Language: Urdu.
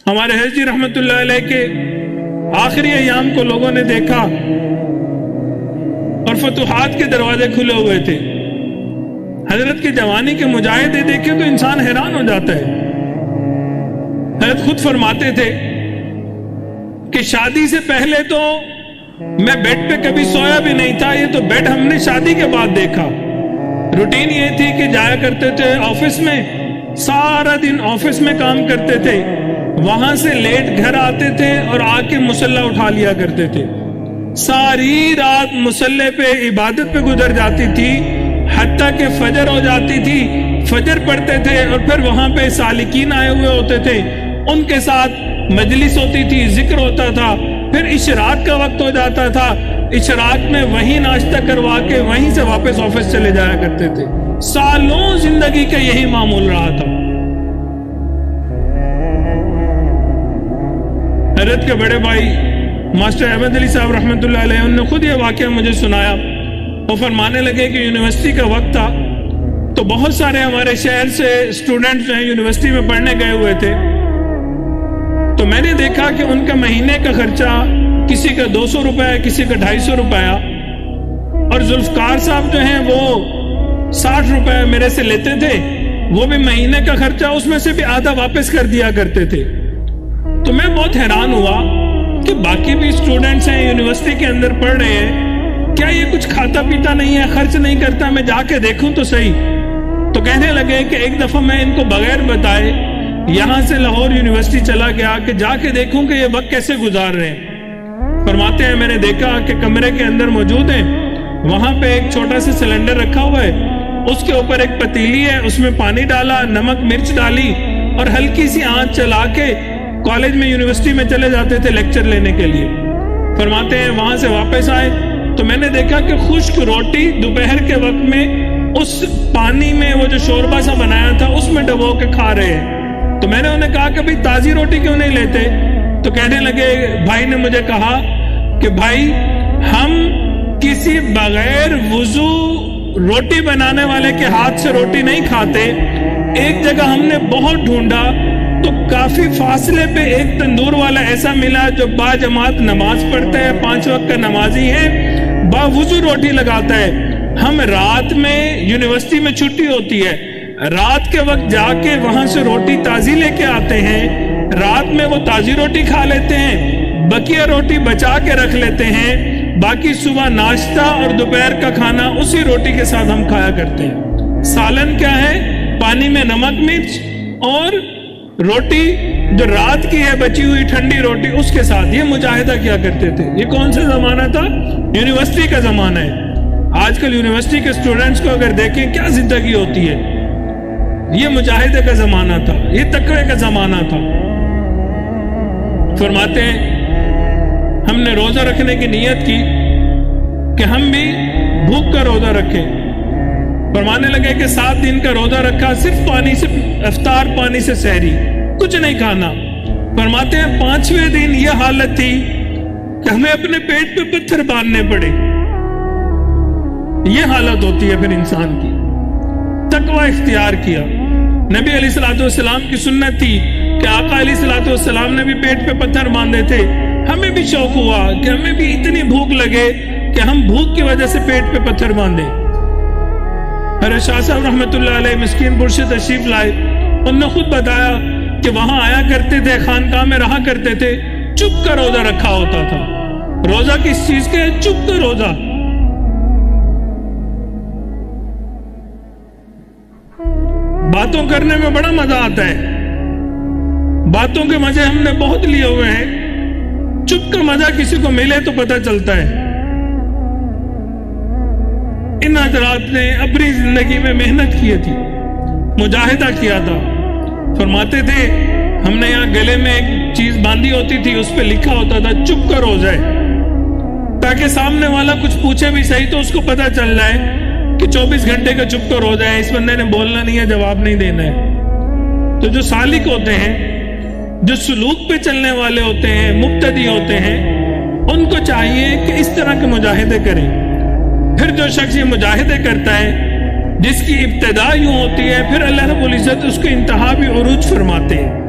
ہمارے حضرت جی رحمت اللہ علیہ کے آخری ایام کو لوگوں نے دیکھا اور فتوحات کے دروازے کھلے ہوئے تھے. حضرت کے جوانی کے مجاہدے دیکھے تو انسان حیران ہو جاتا ہے. حضرت خود فرماتے تھے کہ شادی سے پہلے تو میں بیڈ پہ کبھی سویا بھی نہیں تھا، یہ تو بیڈ ہم نے شادی کے بعد دیکھا. روٹین یہ تھی کہ جایا کرتے تھے آفس میں، سارا دن آفس میں کام کرتے تھے، وہاں سے لیٹ گھر آتے تھے اور آ کے مصلی اٹھا لیا کرتے تھے. ساری رات مصلی پہ عبادت پہ گزر جاتی تھی، حتیٰ کہ فجر ہو جاتی تھی. فجر پڑھتے تھے اور پھر وہاں پہ سالکین آئے ہوئے ہوتے تھے، ان کے ساتھ مجلس ہوتی تھی، ذکر ہوتا تھا. پھر اشراق کا وقت ہو جاتا تھا، اشراق میں وہیں ناشتہ کروا کے وہیں سے واپس آفس چلے جایا کرتے تھے. سالوں زندگی کا یہی معمول رہا تھا. حضرت کے بڑے بھائی ماسٹر احمد علی صاحب رحمۃ اللہ علیہ، انہوں نے خود یہ واقعہ مجھے سنایا. وہ فرمانے لگے کہ یونیورسٹی کا وقت تھا تو بہت سارے ہمارے شہر سے اسٹوڈنٹس جو ہیں یونیورسٹی میں پڑھنے گئے ہوئے تھے. تو میں نے دیکھا کہ ان کا مہینے کا خرچہ کسی کا 200 روپے، کسی کا 250 روپیہ، اور ذوالفقار صاحب جو ہیں وہ 60 روپے میرے سے لیتے تھے. وہ بھی مہینے کا خرچہ اس میں سے بھی آدھا واپس کر دیا کرتے تھے. تو میں بہت حیران ہوا کہ باقی بھی اسٹوڈنٹس ہیں یونیورسٹی کے اندر پڑھ رہے ہیں، کیا یہ کچھ کھاتا پیتا نہیں ہے، خرچ نہیں کرتا؟ میں جا کے دیکھوں تو صحیح. تو کہنے لگے کہ ایک دفعہ میں ان کو بغیر بتائے یہاں سے لاہور یونیورسٹی چلا گیا کہ جا کے دیکھوں کہ یہ وقت کیسے گزار رہے ہیں. فرماتے ہیں میں نے دیکھا کہ کمرے کے اندر موجود ہیں، وہاں پہ ایک چھوٹا سا سلنڈر رکھا ہوا ہے، اس کے اوپر ایک پتیلی ہے، اس میں پانی ڈالا، نمک مرچ ڈالی اور ہلکی سی آنچ چلا کے کالج میں یونیورسٹی میں چلے جاتے تھے لیکچر لینے کے لیے. فرماتے ہیں وہاں سے واپس آئے تو میں نے دیکھا کہ خشک روٹی دوپہر کے وقت میں اس پانی میں وہ جو شوربہ سا بنایا تھا اس میں ڈبو کے کھا رہے ہیں. تو میں نے انہیں کہا کہ بھئی تازی روٹی کیوں نہیں لیتے؟ تو کہنے لگے، بھائی نے مجھے کہا کہ بھائی ہم کسی بغیر وضو روٹی بنانے والے کے ہاتھ سے روٹی نہیں کھاتے. ایک جگہ ہم نے بہت ڈھونڈا تو کافی فاصلے پہ ایک تندور والا ایسا ملا جو با جماعت نماز پڑھتا ہے، 5 وقت کا نمازی ہے، با وضو روٹی لگاتا ہے. ہم رات میں یونیورسٹی میں چھٹی ہوتی ہے، رات کے وقت جا کے وہاں سے روٹی تازی لے کے آتے ہیں، رات میں وہ تازی روٹی کھا لیتے ہیں، بقیہ روٹی بچا کے رکھ لیتے ہیں، باقی صبح ناشتہ اور دوپہر کا کھانا اسی روٹی کے ساتھ ہم کھایا کرتے ہیں. سالن کیا ہے؟ پانی میں نمک مرچ اور روٹی جو رات کی ہے بچی ہوئی ٹھنڈی روٹی اس کے ساتھ. یہ مجاہدہ کیا کرتے تھے. یہ کون سا زمانہ تھا؟ یونیورسٹی کا زمانہ ہے. آج کل یونیورسٹی کے اسٹوڈنٹس کو اگر دیکھیں کیا زندگی ہوتی ہے. یہ مجاہدے کا زمانہ تھا، یہ تقوی کا زمانہ تھا. فرماتے ہیں ہم نے روزہ رکھنے کی نیت کی کہ ہم بھی بھوک کا روزہ رکھیں. فرمانے لگے کہ 7 دن کا روزہ رکھا، صرف پانی سے افطار، پانی سے سحری، کچھ نہیں کھانا. فرماتے ہیں 5ویں دن یہ حالت تھی کہ ہمیں اپنے پیٹ پہ پتھر باندھنے پڑے. یہ حالت ہوتی ہے پھر انسان کی. تقوی اختیار کیا. نبی علیہ الصلوۃ والسلام کی سنت تھی کہ آقا علیہ الصلوۃ والسلام نے بھی پیٹ پہ پتھر باندھے تھے. ہمیں بھی شوق ہوا کہ ہمیں بھی اتنی بھوک لگے کہ ہم بھوک کی وجہ سے پیٹ پہ پتھر باندھیں. حضرت شاہ صاحب رحمۃ اللہ علیہ مسکین پور سے تشریف لائے. انہوں نے خود بتایا کہ وہاں آیا کرتے تھے، خانقاہ میں رہا کرتے تھے، چپ کا روزہ رکھا ہوتا تھا. روزہ کس چیز کے؟ چپ کا روزہ. باتوں کرنے میں بڑا مزہ آتا ہے، باتوں کے مزے ہم نے بہت لیے ہوئے ہیں. چپ کا مزہ کسی کو ملے تو پتہ چلتا ہے. ان حضرات نے اپنی زندگی میں محنت کی تھی، مجاہدہ کیا تھا. فرماتے تھے ہم نے یہاں گلے میں ایک چیز باندھی ہوتی تھی، اس پہ لکھا ہوتا تھا چپ کا روزہ ہے، تاکہ سامنے والا کچھ پوچھے بھی صحیح تو اس کو پتہ چل جائے کہ 24 گھنٹے کا چپ کا روزہ ہے، اس بندے نے بولنا نہیں ہے، جواب نہیں دینا ہے. تو جو سالک ہوتے ہیں، جو سلوک پہ چلنے والے ہوتے ہیں، مقتدی ہوتے ہیں، ان کو چاہیے کہ اس طرح کے مجاہدے کریں. پھر جو شخص یہ مجاہدے کرتا ہے جس کی ابتدا یوں ہوتی ہے، پھر اللہ رب العزت اس کو انتہا بھی عروج فرماتے ہیں.